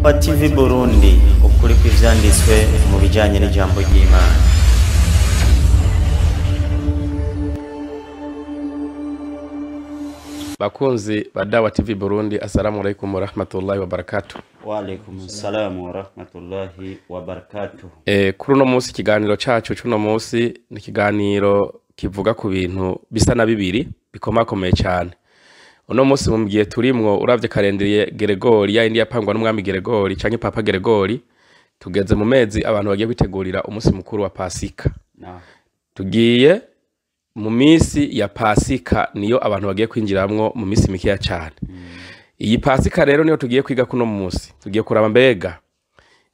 PARTIE Burundi ukuri kw'ivyanditswe mu bijanye n'ijambo ry'Imana. Bakunzi badawa TV Burundi, assalamu alaikum wa rahmatullahi wa barakatuh. Wa alaikum assalam wa rahmatullahi wa barakatuh. Kuri uno munsi ikiganiro cacu cuno munsi ni ikiganiro kivuga ku bintu bisa na bibiri bikomakomeye cyane. Uno munsi mu gihe turimwo uravye kalendriye Gregori ya indi yapangwa n'umwami Gregori canke Papa Gregori, tugeze mu mezi abantu bagiye kwitegurira umunsi mukuru wa Pasika. Tugiye mu misi ya Pasika niyo abantu bagiye kwinjiramwo mu misi mikeya cyane. Iyi Pasika rero niyo tugiye kwiga kuno munsi. Tugiye kuraba mbega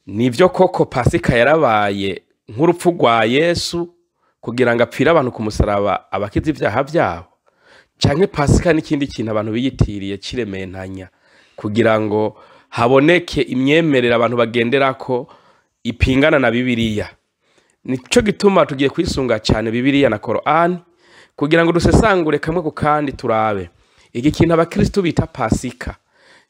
nivyo koko Pasika yarabaye nk'urupfu rwa Yesu kugira ngo apfire abantu ku musaraba abakiza ivyaha vyabo, canke Pasika n'ikindi kintu abantu biyitiriye cirementanya kugira ngo haboneke imyemerera abantu bagenderako ipingana na Bibiliya. Nico gituma tugiye kwisunga cyane Bibiliya na Qur'an kugira ngo dusesangure kamwe ku kandi turabe iki kintu abakristo bita Pasika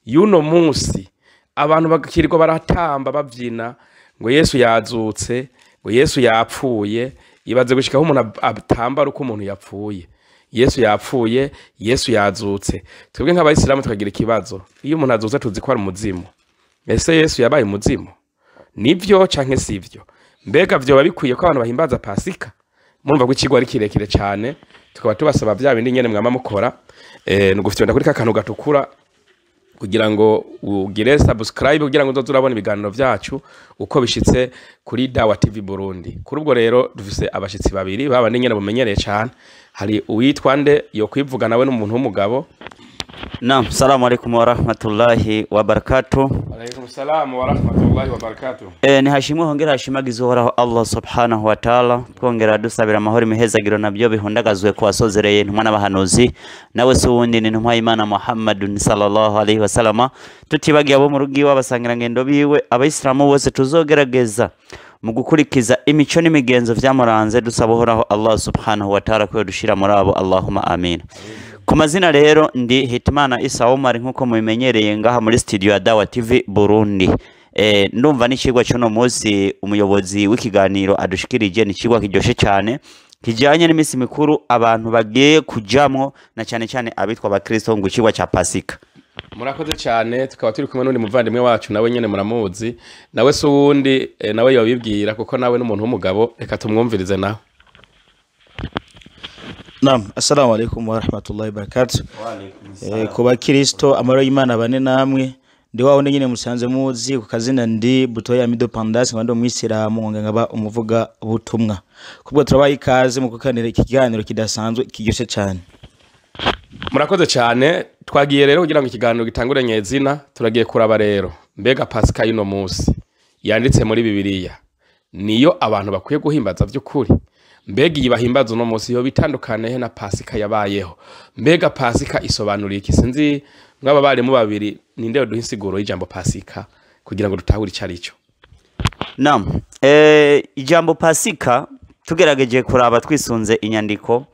yuno munsi abantu bakirirwa baratamba bavyina ngo Yesu yazutse, ngo Yesu yapfuye. Ibaze gushikaho umuntu atamba uko umuntu yapfuye. Yesu yapfuye, Yesu yazutse. Twebwe nk'abayisilamu tukagira ikibazo, iyo umuntu azutse tuzi ko ari umuzimu. Ese Yesu yabaye umuzimu? Nivyo canke sivyo? Mbega vyo babikwiye ko abantu bahimbaza Pasika? Mumva ko ikigwa ari kirekire cyane, tukaba tubasaba bya bindi nyene mwama mukora nugufitenda kuri kakantu gatukura kugira ngo ugire subscribe kugira ngo uzurabona ibiganiro vyacu uko bishitse kuri Dawa TV Burundi. Kuri ubwo rero dufise abashitsi babiri baba nyene bumenyereye cyane. Hari uwitwa nde yo kwivuga nawe n'umuntu w'umugabo. Naam, assalamu alaikum wa rahmatullahi wa barakatuh. Wa alaikum assalam wa rahmatullahi wa barakatuh. Ni hashimwe hongera hashimagize uhoraho Allah subhanahu wa ta'ala, twongera dusabira amahoro imihezagiro nabyo bihundagazwe ko wasozereye ntumwa n'abahanuzi nawe se wundi ni ntumwa y'Imana Muhammadun sallallahu alaihi wasallam. Tutibagiye abo mu rugi w'abasangira ngendo biwe abayisilamu bose tuzogerageza mu gukurikiza imico n'imigenzo vyamuranze, dusaba uhoraho Allah subhanahu wa ta'ala ko dushira muri abo, Allahumma amin. Ku mazina rero ndi Hitimana Isa Omar nkuko mubimenyereye ngaha muri studio ya Dawa TV Burundi. Ndumva n'ikigwa cy'uno munsi umuyobozi w'ikiganiro adushikirije ni ikigwa kiryoshe cyane kijanye n'imisi mikuru abantu bagiye kujamwo na cyane cyane abitwa abakristo ngo ikigwa cya Pasika. Murakoze cyane, tukaba turi kumwe n'undi muvandimwe wacu nawe nyene muramuzi, nawe se wundi nawe yobibwira kuko nawe n'umuntu w'umugabo, reka tumwumvirize nawe. Naam, assalamu alaikum wa rahmatullahi wa barakatuh. Kuba Kristo amaro y'Imana bane namwe ndi wawo nyine musanze muzi ku kazina ndi Butoya Mido Pandasi ngando mwisilamu ngaba umuvuga butumwa. Kubwo turabaye ikaze mu kukanira ikiganiro kidasanzwe kiryoshe cyane. Murakoze cyane, twagiye rero kugira ngo ikiganiro gitangure nyezina. Turagiye kuraba rero mbega Pasika y'uno munsi yanditse muri Bibiliya niyo abantu bakwiye guhimbaza by'ukuri. Mbega iyi bahimbaza uno munsi yo bitandukane na Pasika yabayeho. Mbega Pasika isobanura iki? Sinzi mwaba bari mu babiri ninde duha insiguro y'ijambo Pasika kugira ngo dutahure icarico. Naam, ijambo Pasika tugerageje kuraba twisunze inyandiko.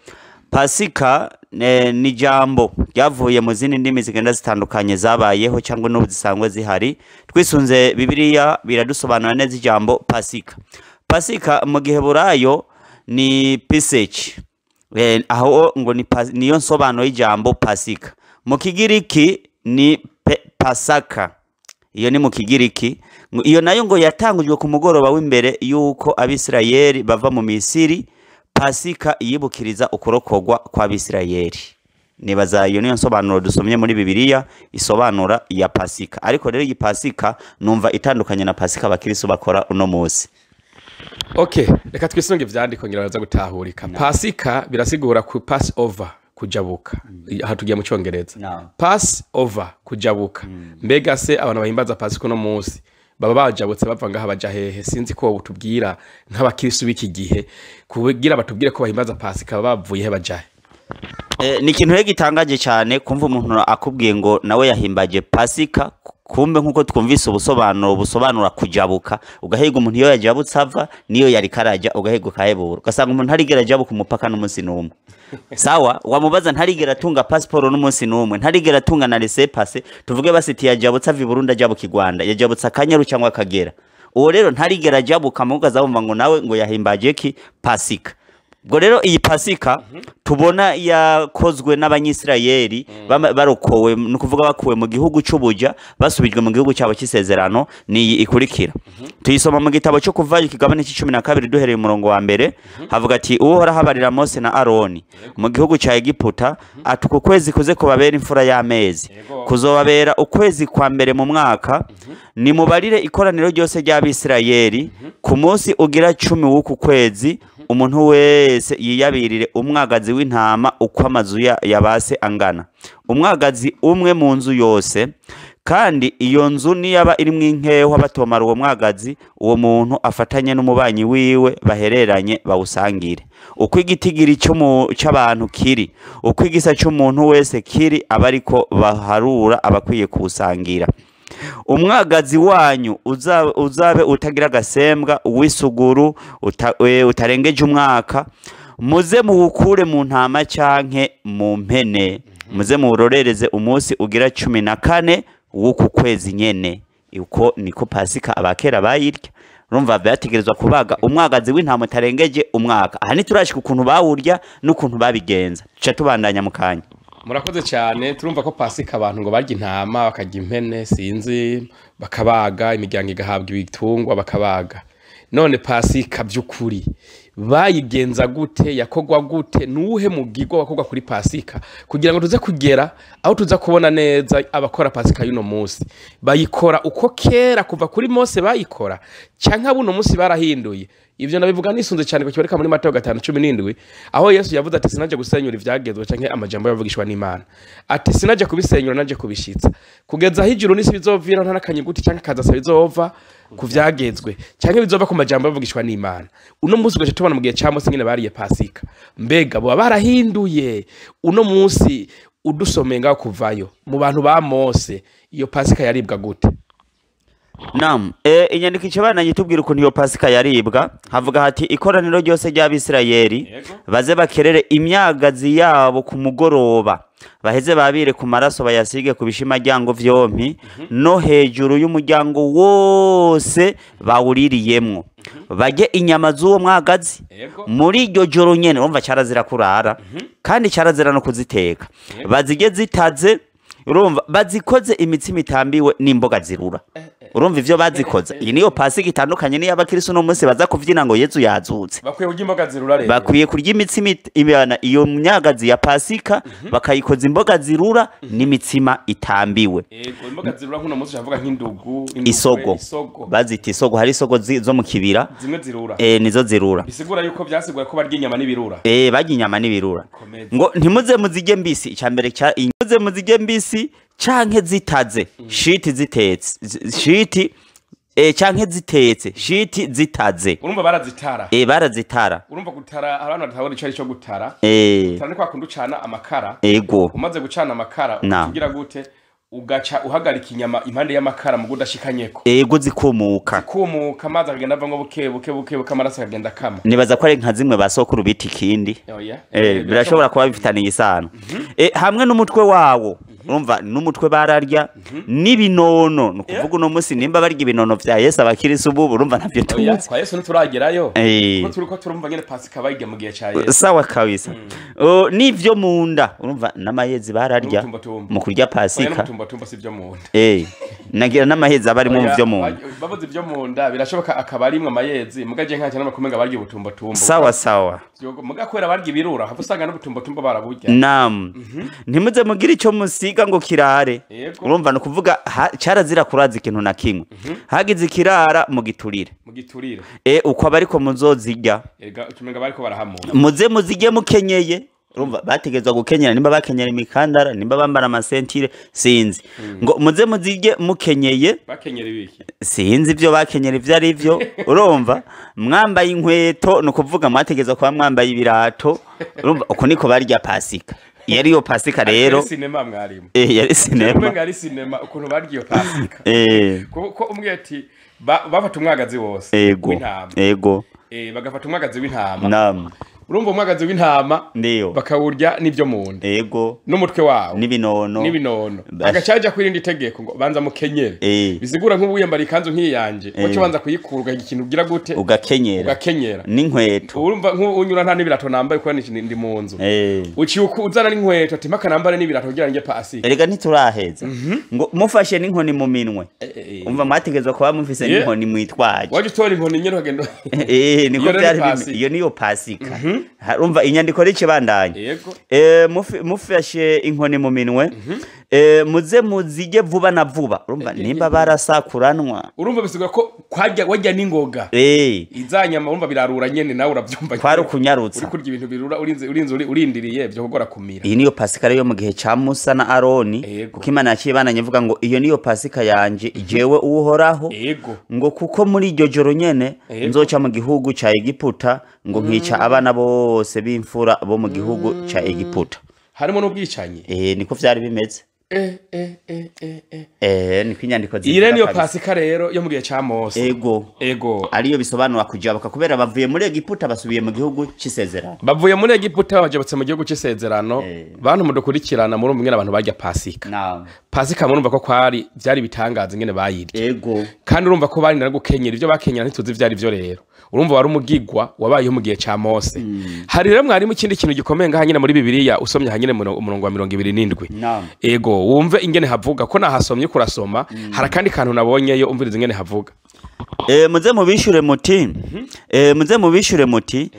Pasika ni jambo ryavuye mu zindi ndimi zigenda zitandukanye zabayeho cyangwa n'ubu zisangwe zihari. Twisunze Bibiliya biradusobanura neza ijambo Pasika. Pasika mu gihe burayo ni Pesach, aho ngo niyo nsobanuro y'ijambo Pasika. Mu Kigiriki ni Pasaka, iyo ni mu Kigiriki. Iyo nayo ngo yatangujwe ku mugoroba w'imbere yuko Abisirayeli bava mu Misiri. Pasika yibukiriza ukurokogwa kwa Abisirayeli. Nibaza iyo niyo nsobanuro dusomye muri Bibiliya isobanura ya Pasika. Ariko rero iyi Pasika numva itandukanye na Pasika abakristo bakora uno munsi. Okay, reka twisunge ivyandiko ngira baza gutahurika. Pasika birasigura ku pass over, kujabuka. Aha tugiye mu Cyongereza. Pass over, kujabuka. Mbega se abantu bahimbaza Pasika no munsi baba bajabutse bava ngaha baja hehe? Sinzi ko utubwira nk'abakristo b'iki gihe kugira batubwire ko bahimbaza Pasika bavuye he bajahe. Ni ikintu gitangaje cyane kumva umuntu akubwiye ngo nawe yahimbaje Pasika kumbe nkuko twumvise ubusobanuro busobanura kujabuka ugahiga umuntu iyo yajabutse ava niyo yari karaja ugahiga ukahebura ugasanga umuntu ntarigera ajabuka umupaka n'umunsi n'umwe sawa wamubaza ntarigera atunga passport n'umunsi n'umwe ntarigera atunga na laissez passer tuvuge basiti yajabutse ava i Burundi ajabuka i Rwanda yajabutse Akanyaru cyangwa Akagera uwo rero ntarigera ajabuka mugaza bumva ngo nawe ngo yahimbaje ki pasika ubwo rero iyi pasika tubona yakozwe n'abanyisirayeli barokowe no kuvuga bakuwe mu gihugu cy'ubuja basubijwe mu gihugu cyabo cy'isezerano ni ikurikira tuyisoma mu gitabo cyo kuva ikigabane c'12 duhereye umurongo wa mbere havuga ati uhoraho habarira Mose na Aroni mu gihugu cya Egiputa ati ku kwezi kuze kubabera imfura y'amezi kuzobabera ukwezi kwa mbere mu mwaka ni mubarire ikoraniro ryose ry'Abisirayeli ku munsi ugira 10 w'uku kwezi umuntu wese yiyabirire umwagazi w'intama uko amazu yabase angana umwagazi umwe mu nzu yose kandi iyo nzu niyaba irimwo inkeho batomara uwo mwagazi uwo muntu afatanye n'umubanyi wiwe bahereranye bawusangire uko igitigiri cy'abantu kiri uko igisa cy'umuntu wese kiri abariko baharura abakwiye kuwusangira umwagazi wanyu uzabe utagira agasembwa uwisuguru utarengeje umwaka muze muwukure mu ntama canke mu mpene muze muwurorereze umunsi ugira 14 w'uku kwezi nyene uko niko pasika abakera bayirya urumva bategerezwa kubaga umwagazi w'intama utarengeje umwaka aha niturashika ukuntu bawurya n'ukuntu babigenza tuca tubandanya mu kanya murakoze cyane turumva ko pasika abantu ngo barya intama bakajya impene sinzi bakabaga imiryango igahabwa ibitungwa bakabaga none pasika by'ukuri bayigenza gute yakogwa gute nuhe mugirwa wakogwa kuri pasika kugira ngo tuze kugera aho tuza kubona neza abakora pasika y'uno munsi bayikora uko kera kuva kuri Mose bayikora canke abuno munsi barahinduye ivyo nabivuga nisunze cyane ko kibareka muri Matayo 5:17 aho Yesu yavuze ati sinaje gusenyura ivyagezwe canke amajambo yavugishwa n'Imana ati sinaje kubisenyura naje kubishitsa kugeza aho ijuru n'isi bizovira nta nakanyiguti canke kaza bizova kuvyagezwe canke bizova ku majambo yavugishwa n'Imana uno munsi gace tubona mu gihe cya Mose nyine bariye pasika mbega bo barahinduye uno munsi udusomenga kuvayo mu bantu ba Mose iyo pasika yaribwa gute Naam, inyandiko icabana nyitubwira ukuntu iyo pasika yaribwa havuga hati ikoraniro ryose ry'Abisirayeli baze bakerere imyagazi yabo ku mugoroba baheze babire ku maraso bayasige ku bishimajyango vyompi no hejuru y'umuryango wose bawuririyemwo bajye inyama z'uwo mwagazi muri iryo joro nyene urumva carazira kurara kandi carazira no kuziteka bazige zitaze urumva bazikoze imitsima itambiwe n'imboga zirura urumva ivyo bazikoza iyi niyo pasika itandukanye niyo abakristo no munsi baza kuvyina ngo Yesu yazutse bakwiye kurya imboga zirura rero bakwiye kurya imitsima ibana iyo myagazi ya pasika bakayikoza imboga zirura n'imitsima itambiwe yego imboga zirura nkuno munsi shavuga nk'indugu isogo bazita isogo hari isogo zo mu kibira zimwe zirura nizo zirura bisigura yuko byasigura ko barya inyama n'ibirura barya inyama n'ibirura ngo ntimuze muzige mbisi cyambere cya muze muzige mbisi canke zitaze shiti zitetse shiti canke zitetse shiti zitaze urumva barazitara barazitara urumva gutara abantu batabona icyo ari cyo gutara gutara ni kwa kundi ucana amakara ego umaze gucana amakara ugira gute ugaca uhagarika inyama impande y'amakara mu gudashikanyeko ego zikumuka amazi akagenda avamo buke amaraso akagenda kama nibaza ko ari nka zimwe basokuru biti kindi birashobora kuba bifitaniye isano hamwe n'umutwe wawo urumva n'umutwe bararya n'ibinono nukuvuga uno munsi nimba barya ibinono vya Yesu abakirisi ubu urumva ntavyo tuzi kwa Yesu nturagerayo ko turiko turumva nyene pasika bayige mu gihe cya Yesu sawa kabisa n'ivyo munda urumva n'amayezi bararya mu kurya pasika tumba sivyo munda nagira n'amahezi abari mu vyo munda bavuze ivyo munda birashoboka akaba arimwe amayezi mugaje nka cyane amakumenga barya ubutumba sawa mugakwera barya ibirura havusanga n'ubutumba baraburya nam ntimuze mugira ico musiga ngo kirare urumva no kuvuga carazira kuraza ikintu na kimwe hagize ikirara mu giturire uko abariko muzozirya utumenga bariko barahamura muze muzige mukenyeye urumva bategezwa gukenyera nimba bakenyera imikandara nimba bambara amasentire sinzi ngo muze muzige mukenyeye bakenyera ibiki sinzi ivyo bakenyera ivyo ari vyo urumva mwambaye inkweto no kuvuga mwategezwa kuba mwambaye ibirato urumva uko niko barya pasika yariyo pasika rero sinema mwarimu yari sinema ngari sinema ukuntu bargiyo pasika kuko umwe ati bafata umwagazi wose w'intama yego bagafata umwagazi w'intama naam urumva umwagazi w'intama ndiyo bakawurya n'ibyo munda yego n'umutwe wawo n'ibinono agacaja kwirindi tegeko ngo banza mukenyere bisigura nk'ubuyambara ikanzu nk'iyanje wacu banza kuyikurwa ikintu ugira gute ugakenyera n'inkweto urumva nk'unyura nta n'ibirato nambaye kuko ndi mu nzu uci uzana n'inkweto ati maka nambare n'ibirato kugira ngo pasika erega ntituraheza ngo mufashe n'inkoni mu minwe umva mwategezwa kuba mufise n'inkoni mwitwaje waje utora inkoni nyene ukagenda niko byari iyo niyo pasika urumva inyandiko y'ikibandanye mufashe inkoni mu minwe muze muzige vuba na vuba urumva nimba barasakuranwa urumva bisigura ko wajya n'ingoga izanyama urumva birarura nyene nawe uravyumva kwari kunyarutsa uri kurya ibintu birura urinze urindiriye byo kugora kumira iyi niyo pasika yo mu gihe ca Musa na Aroni kuko Imana yacibananye ivuga ngo iyo niyo pasika yanje jewe uhoraho ngo kuko muri iryo joro nyene nzoca mu gihugu ca Egiputa ngo nkica abana bose b'imfura bo mu gihugu ca Egiputa harimo n'ubwicanye niko vyari bimeze niko inyandiko zira niyo pasika rero yo mu gihe ca Mose ego ariyo bisobanura kujabuka kubera bavuye muri Egiputa basubiye mu gihugu c'isezerano bavuye muri Egiputa bajabutse mu gihugu c'isezerano bantu mudukurikirana muri umwe abantu barya pasika pasika murumva ko kwari byari bitangaza ingene bayirya kandi urumva ko bari naragukenyera ivyo bakenyera ntituzi vyari vyo rero urumva wari umugigwa wabayeho mu gihe ca Mose hari rero mwari mu kindi kintu gikomeye ngaha nyine muri Bibiliya usomye hanyine umurongo wa 27 wumve ingene havuga ko nahasomye kurasoma harakandi kantu nabonyeyo umviriza ingene havuga muze mubishure muti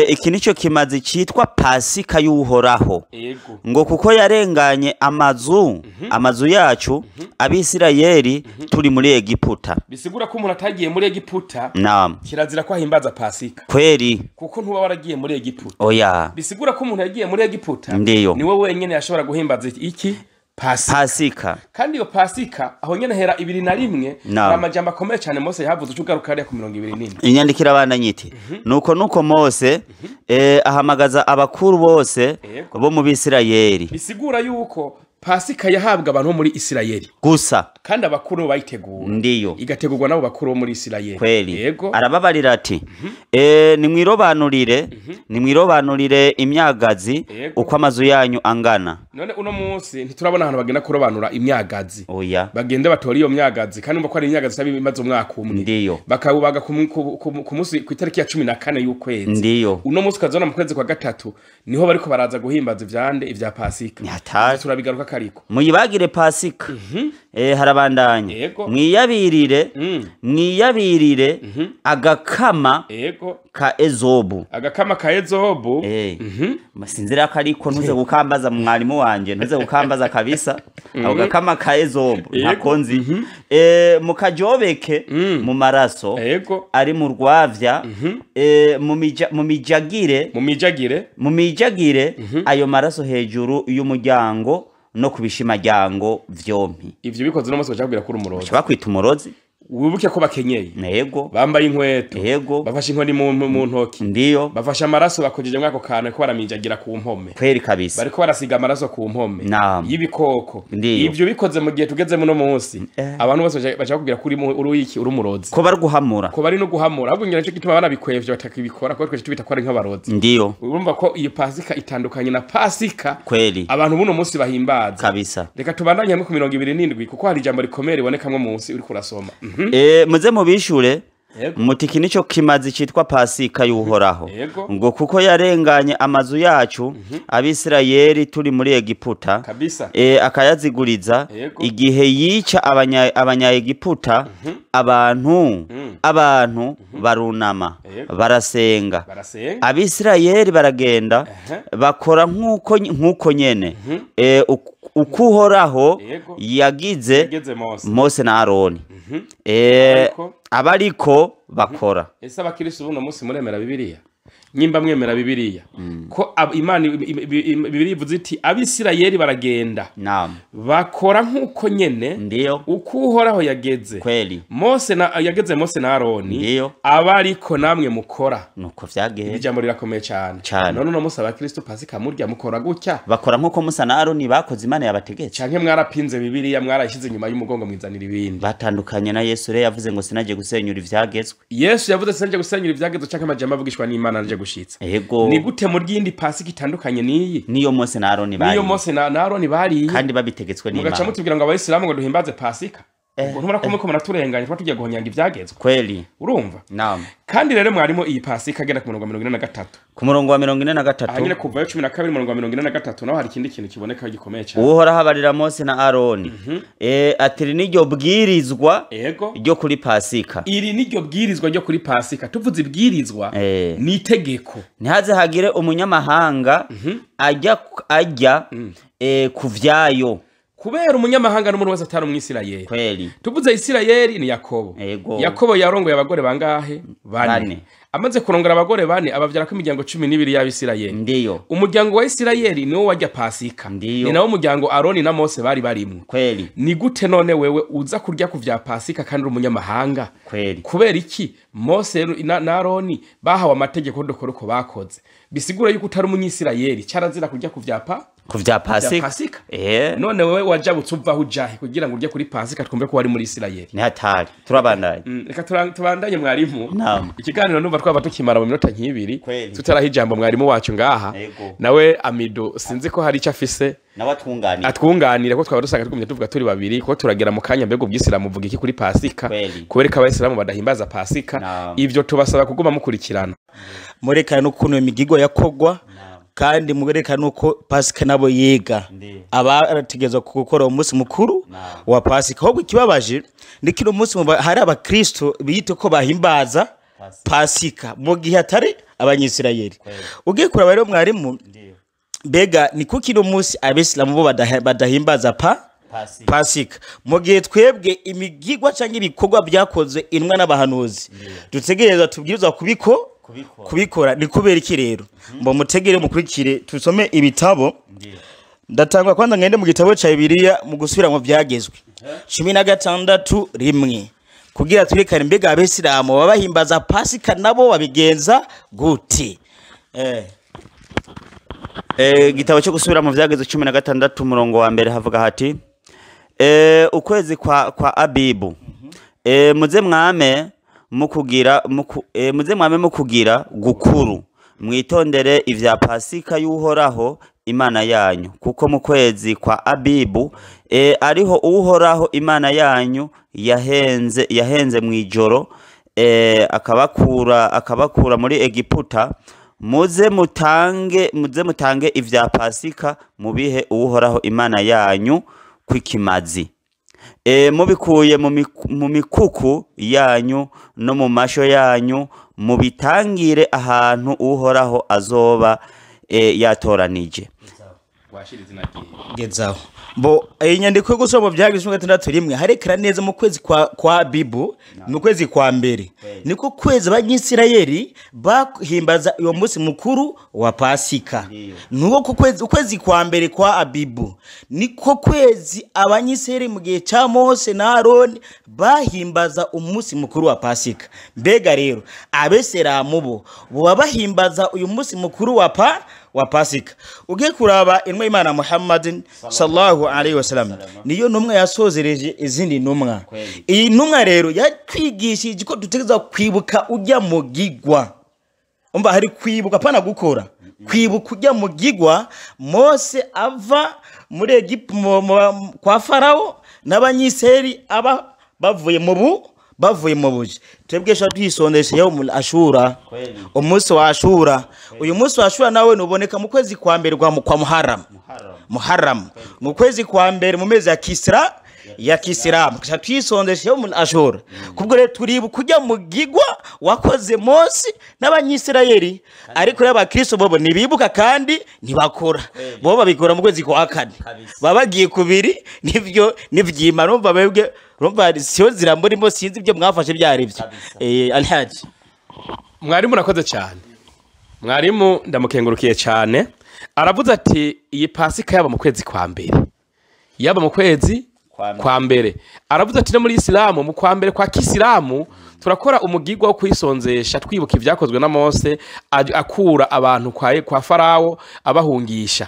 iki nico kimazi citwa pasika y'uhoraho ngo kuko yarenganye amazu yacu abisirayeli turi muri Egiputa bisigura ko umuntu atagiye muri Egiputa kirazira ko ahimbaza pasika kweri kuko ntuba waragiye muri Egiputa oya bisigura ko umuntu yagiye muri Egiputa niwe wenyene yashobora guhimbaza iki pasika kandi iyo pasika aho nyene hera 21 amajambo akomeye cyane Mose yavuze ucugaruka ari ku 24 inyandikira abana nyiti nuko Mose ahamagaza abakuru bose bo mu Bisirayeli bisigura yuko pasika yahabwa abantu muri Isirayeli gusa kandi abakuru bayitegura ndiyo igategurwa nabo bakuru muri Isirayeli kweli arababarira ati nimwirobanurire imyagazi uko amazu yanyu angana none uno munsi ntiturabona ahantu bagenda kurobanura imyagazi oya bagende batora iyo myagazi kandi umva ko ari imyagazi sabi bimaze umwaka umwe ndiyo bakabubaga ku munsi ku itariki ya 14 y'ukwezi ndiyo uno munsi kazona mu kwezi kwa gatatu niho bariko baraza guhimbaza ivya pasika turabigaruka kariko muyibagire pasika harabandanye mwiyabirire agakama ka ezobu masinzira kariko ntuze gukambaza mu mwarimu wanje ntuze gukambaza kabisa agakama ka ezobu nakonzi mukajobeke mu maraso ari mu rwavya mu mijagire ayo maraso hejuru y'umuryango no kubishimajyango vyompi ivyo bikoze no muso cyakubwira kuri umurozi bakwita umurozi wibuke ko bakenyeye yego bambaye inkweto yego bafashe inkoni mu ntoki ndiyo bafashe amaraso bakojeje mwako kana ko baraminjagira ku mpome kweri kabisa bariko barasiga amaraso ku mpome y'ibikoko ivyo bikoze mu gihe tugeze mu no munsi abantu bose bacakubwira kuri uruyiki uri umurozi ko bari guhamura ko bari no guhamura ahubwo ngira cyo gituma bana bikwevye batakibikora ko twese tubita ko ari nk'abarozi ndiyo urumva ko iyo pasika itandukanye na pasika kweli abantu buno munsi bahimbaza kabisa reka tubandanye mu 27 kuko hari ijambo rikomeye ribonekamwe munsi uri kurasoma muze mubishure muti nico kimazi citwa pasika y'uhoraho ngo kuko yarenganye amazu yacu abisirayeli turi muri Egiputa kabisa akayaziguriza igihe yica abanya Egiputa abantu barunama barasenga abisirayeli baragenda bakora nkuko nyene ukuhoraho yagize Mose na Aroni abariko bakora ese abakirisu buno munsi muremera Bibiliya nyimba mwemera bibiliya ko imana bibiliya ivuze iti abisirayeli baragenda bakora nkuko nyene uko uhoraho yageze Mose na Aroni aba ariko namwe mukora nuko vyagenda ijambo rirakomeye cyane none no Musa abakristo pasika murya mukora gutya bakora nkuko Musa na Aroni bakoze imana yabategetse canke mwarapinze bibiliya mwarashize nyuma y'umugongo mwizanira ibindi batandukanye na Yesu re yavuze ngo sinaje gusenyura ivyagezwe Yesu yavuze sinaje gusenyura ivyagezwe canke amajambo avugishwa n'Imana naje gushitsa ni gute mu ryindi pasika itandukanye niyo Mose na Aroni bari kandi babitegetswe n'Imana mugaca mutubwira ngo abayisilamu ngo duhimbaze pasika ntumara ko muraturenganya twa tugiye guhonyanga ivyagezwe kweli urumva kandi rero mwarimo iyi pasika agera ku murongo wa 43 ku murongo wa 43 ahanyine kuva yo 12 murongo wa 43 naho hari ikindi kintu kiboneka gikomeye cyane uhora habarira Mose na Aroni atiri niryo bwirizwa ryo kuri pasika iri niryo bwirizwa ryo kuri pasika tuvuze ibwirizwa ni itegeko ntihaze hagire umunyamahanga ajya kuvyayo kubera umunyamahanga n'umuntu wese atari umwisirayeli kweli tuvuze Isirayeli ni Yakobo yarongoye abagore bangahe bane amaze kurongora abagore bane abavyara ko imiryango 12 y'Abisirayeli ndiyo umuryango wa Isirayeli niwo wajya pasika ni nawo umuryango Aroni na Mose bari barimwe kweli ni gute none wewe uza kurya ku vya pasika kandi umunyamahanga kweli kubera iki Mose na Aroni bahawe amategeko dokora uko bakoze bisigura yuko utari umunyisirayeli cyarazira kurya ku vya pasika none wewe wajabutse uvaho ujahe kugira ngo urye kuri pasika twumve ko wari muri Isirayeli ni hatari turabandanye reka tubandanye mwarimu ikiganiro numva twaba tukimara mu minota nk'ibiri tutaraho ijambo mwarimu wacu ngaha nawe Amido sinzi ko hari icyo afise nawe atwunganira ko twaba dusanga twumye tuvuga turi babiri ko turagera mu kanya mbego bw'Isilamu vuga iki kuri pasika kubereka abayisilamu badahimbaza pasika ivyo tubasaba kuguma mukurikirana murekana n'ukuntu imigigo yakogwa kandi mugereka nuko pasika nabo yiga abarategezwa gukora umunsi mukuru wa pasika ahubwo ikibabaje ndikino umunsi hari abakristo biyite ko bahimbaza pasika mu gihe atari abanyisirayeli ugiye kuraba rero mwarimu mbega ni kuko ino munsi abisilamu bo badahimbaza pasika mu gihe twebwe imigigwa cyangwa ibikorwa byakozwe inwa n'abahanuzi dutegereza tubwirizwa kubikora ni kubera iki rero mbo mutegere mukurikire tusome ibitabo ndatangwa kwanza ngende mu gitabo cya Bibiliya mu gusubira mu byagezwe 16 rimwe kugira turekane mbega abisilamu babahimbaza pasika nabo babigenza gute gitabo cyo gusubira mu byagezwe 16 murongo wa mbere havuga hati ukwezi kwa Abibu muze mwame mukugira gukuru mwitondere ivya pasika y'uhoraho imana yanyu kuko mu kwezi kwa Abibu ariho uhoraho imana yanyu yahenze mwijoro akabakura muri Egiputa muze mutange ivya pasika mubihe uhoraho imana yanyu kwikimazi mubikuye mu mikuku yanyu no mu masho yanyu mubitangire ahantu uhoraho azoba yatoranije gezaho bo inyandiko yo gusoma byagizwe 16 rimwe harekera neza mu kwezi kwa Abibu mu kwezi kwa mbere niko kwezi abanyisirayeli bahimbaza uyo munsi mukuru wa pasika nuko kwezi kwa mbere kwa Abibu niko kwezi abanyisirayeli mu gihe cya Mose na Aroni bahimbaza umunsi mukuru wa pasika mbega rero abeseramu bo bahimbaza uyu munsi mukuru wa pasika ugiye kuraba intumwa y'Imana Muhammad sallallahu alaihi wasallam niyo ntumwa yasozereje izindi ntumwa iyi ntumwa rero yatwigishije ko dutegeza kwibuka ujya mu gigwa umva hari kwibuka pana gukora kwibuka ujya mu gigwa Mose ava muri Egiputa kwa Farao n'abanyiseri aba bavuye mu buji twebwesha twisondeshe yo mu Ashura umunsi wa Ashura uyu munsi wa Ashura nawe nuboneka mu kwezi kwa mbere kwa Muharram mu kwezi kwa mbere mu mezi ya Kisilamu kisha twisondeshe yo mu Ashura kubwo rero turibuka kujya mu gigwa wakoze Mose n'abanyisirayeli ariko y'abakristo bobo nibibuka kandi ntibakora bo babikora mu kwezi kwa kane babagiye kubiri nivyo nivyima numva bebwe rumva siyo ziramburimo sinzi ibyo mwafashe byari byo alhaji mwari murakoze cyane Mwarimu ndamukengurukiye cyane. Aravuze ati iyi pasika yaba mu kwezi kwa mbere. Yaba mu kwezi kwa mbere. Aravuze ati no muri Islamu mu kwa mbere kwa Kisilamu turakora umugirwa wo kwisonzesha twibuka ivyakozwe na Mose akura abantu kwa Farawo abahungisha.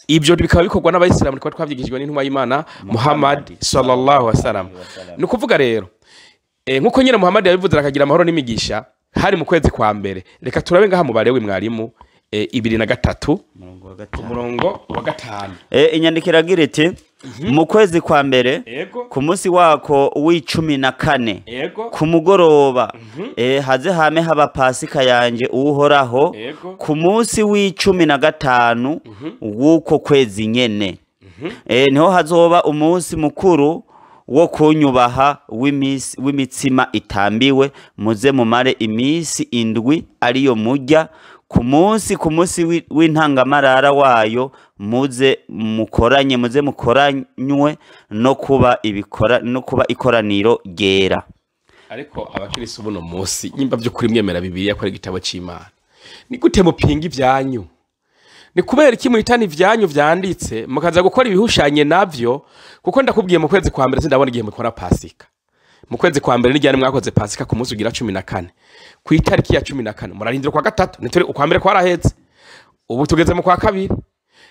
Ibyo bikaba bikorwa n'abayisilamu niko twavyigishijwe n'intumwa y'Imana Muhammad sallallahu alaihi wasallam. Ni kuvuga rero nkuko nyine Muhammad yabivuze akagira amahoro n'imigisha hari mu kwezi kwa mbere. Reka turabe ngaha mu barewe mwarimu 23 umurongo wa 5. Inyandiko iragira iti mu kwezi kwa mbere ku munsi wako w'14 ku mugoroba haze hame haba pasika yanje uhoraho ku munsi w'15 w'uko kwezi nyene niho hazoba umunsi mukuru wo kunyubaha w'imitsima itambiwe muze mumare imisi indwi ariyo mujya ku munsi w'intangamarara wayo muze mukoranywe no kuba ikoraniro gera. Ariko abakirisi buno munsi nyimba byo kuri mwemera Bibiliya ko ari igitabo c'Imana. Ni gute mupinga ivyanyu? Ni kubera iki muhitana ivyanyu vyanditse mukaza gukora ibihushanye navyo kuko ndakubwiye mu kwezi kwa mbere sindabona igihe mukora pasika. Mu kwezi kwa mbere n'ijyane mwakoze pasika ku munsi ugira 14 ku itariki ya 14 murarindira kwa gatatu nituri ukwa mbere kwarahetse ubu tugeze mu kwa kabiri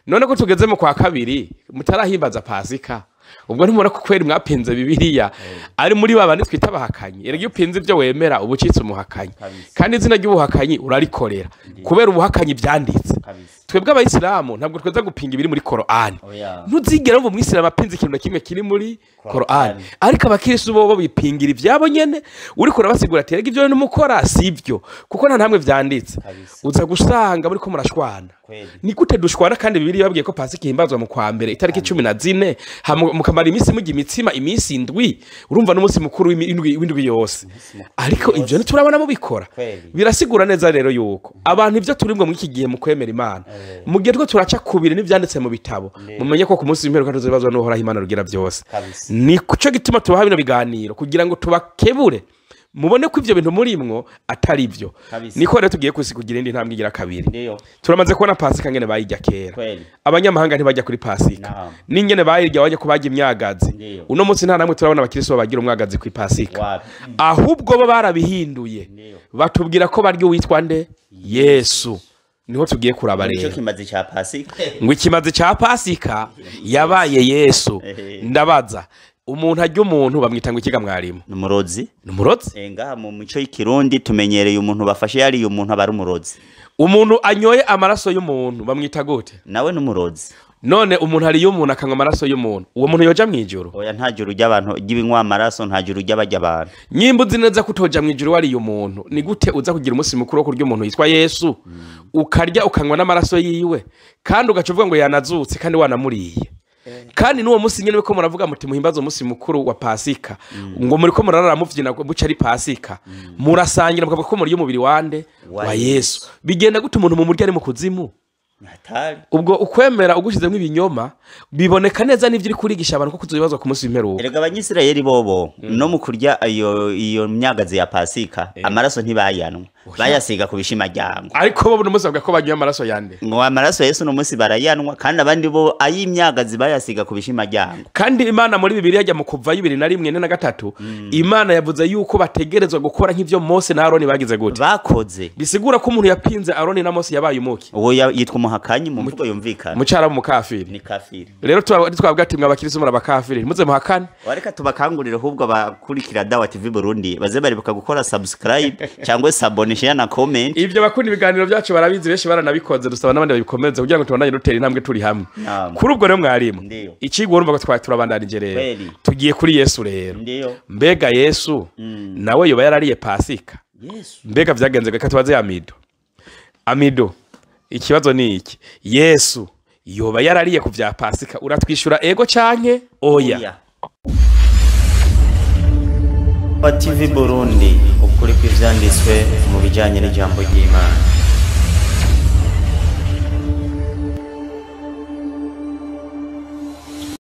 none ko tugeze mu kwa kabiri mutarahimbaza pasika ubwo ntimura ko kweri mwapinze Bibiliya ari muri babandi twita bahakanyi erega upinze ibyo wemera ubucitse umuhakanyi kandi izina ry'ubuhakanyi urarikorera kubera ubuhakanyi byanditse twebwe abayisilamu ntabwo tweza gupinga ibiri muri Qur'an ntuzigera ngo umwisilamu apinze ikintu na kimwe kiri muri Qur'an ariko abakirisi bo bipingira ivyabo nyene uri kora basigura ati erega ibyo n'umukora sivyo kuko nta namwe vyanditse uza gusanga muri ko murashwana ni gute dushwana kandi Bibiliya babwiye ko pasika ihimbazwa mu kwa mbere itariki 14 mukamara imisi mugi imitsima imisi indwi urumva n'umunsi mukuru w'indwi yose ariko ibyo nturabona mu bikora birasigura neza rero yuko abantu ibyo turimwe mu iki gihe mu kwemera Imana mu gihe turaca kubire n'ivyanditse mu bitabo mumenye ko ku munsi w'imperuka tuzobazwa n'uhoraho Imana rugira byose ni kuco gituma tubaha bino biganiro kugira ngo tubakebure mubone ko ivyo bintu murimwo atari byo niko rero tugiye kugira indi ntambwe igira kabiri turamaze kubona pasika ngene bayijya kera abanyamahanga ntibajya kuri pasika n'ingene bayirya waje kubajya imyagazi uno munsi nta namwe turabona abakristo bagira umwagazi ku pasika ahubwo bo barabihinduye batubwira ko baryo witwa nde Yesu niho tugiye kuraba rero ikimazi ca pasika ngo ikimazi ca pasika yabaye Yesu ndabaza umuntu ajya umuntu bamwitanga ikiga mwarimu numurozi ngaha mu mico y'ikirundi tumenyereye umuntu bafashe yari umuntu abari umurozi umuntu anyoye amaraso y'umuntu bamwita gute nawe numurozi none umuntu hari y'umuntu akanywa amaraso y'umuntu uwo muntu yoja mwijuru oya nta juru ry'abantu gibinywa amaraso nta juru ry'abajya abantu nyimbuzi neza kutoja mwijuru wari y'umuntu ni gute uza kugira umunsi mukuru wo kurya umuntu yitwa Yesu ukarya ukanywa n'amaraso yiwe kandi ugacuvuga ngo yanazutse kandi wanamuriye kandi nuwo musi nyene ko muravuga muti muhimbaza umunsi mukuru wa pasika ngo muri ko murarara muvyina buca ari pasika murasangira mukavuga ko muri y'umubiri wande wa Yesu bigenda gute umuntu mu murya ari mu kuzimu ubwo ukwemera ugushizemo ibinyoma biboneka neza n'ivyo iri kurigisha abantu ko kuzobibazwa ku munsi w'imperuka erega abanyisirayeli bobo no mu kurya iyo myagazi ya pasika amaraso ntibayanwa bayasiga ku bishimajyango ariko bo n'umunsi bavuga ko banyoye amaraso yande ngo amaraso Yesu n'umunsi barayanwa kandi abandi bo ay'imyagazi bayasiga ku bishimajyango kandi Imana muri Bibiliya ajya mu kuva 2:1-3 Imana yavuze yuko bategerezwa gukora nk'ivyo Mose na Aroni bagize gute bakoze bisigura ko umuntu yapinze Aroni na Mose yabaye umuki uwo yitwa umuhakanyi mu mvugo yumvikana mucara mu kafiri ni kafiri rero twavuga ati mwabakirizo muri abakafiri muze muhakane wareka tubakangurira ahubwo abakurikira Dawa TV Burundi baze baribuka gukora subscribe cyangwa sabone share na comment ivyo bakunda ibiganiro byacu barabizi benshi baranabikoze dusaba n'abandi babikomeze kugira ngo tubandanye dutera intambwe turi hamwe kuri ubwo rero mwarimu ikigo urumva ko twari turabandanije rero tugiye kuri Yesu rero mbega Yesu nawe yoba yarariye pasika mbega vyagenze gaka tubaze Amido ikibazo ni iki Yesu yoba yarariye ku vya pasika uratwishura ego canke oya PARTIE Burundi ukuri kw'ivyanditswe mu bijanye n'ijambo ry'Imana.